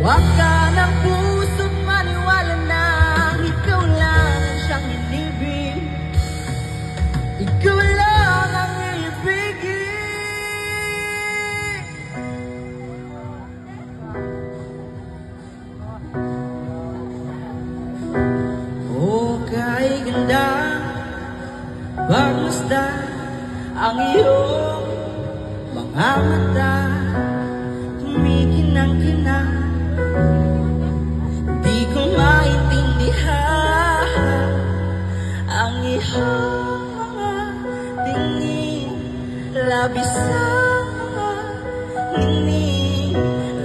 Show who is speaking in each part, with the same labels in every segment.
Speaker 1: Wag ka ng puso't maniwala na ikaw lang siyang inibig. Ikaw lang ang ibigin. Oh, kay ganda, pagmasdan ang iyong mga mata. Kumikinang-kinang, di ko maintindihan ang iyong mga tingin. Labis ang mga ningning,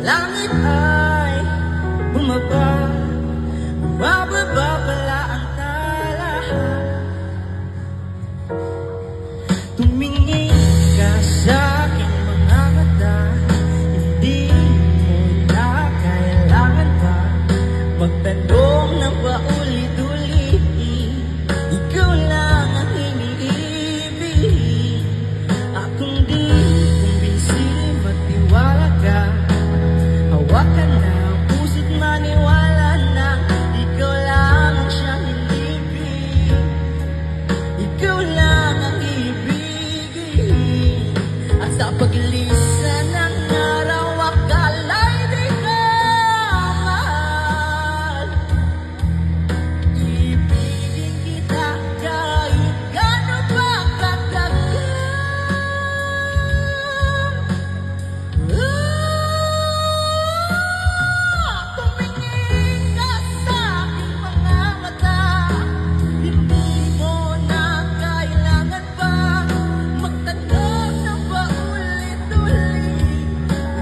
Speaker 1: langit ay bumaba, bumababa pala ang talahan. Tumingin ka sa aking mga mata, hindi mo na kailangan pa magtanong ng paulit-ulit. Ikaw lang ang iniibig. Akong di kumbinsi, magtiwala ka. Hawakan na ang puso't maniwala na ikaw lang ang siyang inibig. Ikaw lang ang ibigin. At sa paglisan ng araw, akala'y di ka mahal. Ibigin kita kahit gaano pa katagal. Tumingin ka sa aking mga mata, hindi mo na kailangan pa magtanong ng paulit-ulit.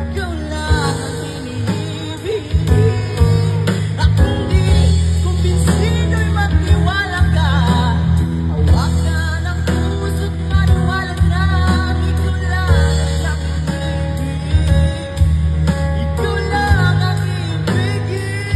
Speaker 1: Ikaw lang ang iniibig. Akong di kumbinsido'y magtiwala ka. Hawakan ang puso't maniwala na ikaw lang ang siyang inibig. Ikaw lang ang ibigin.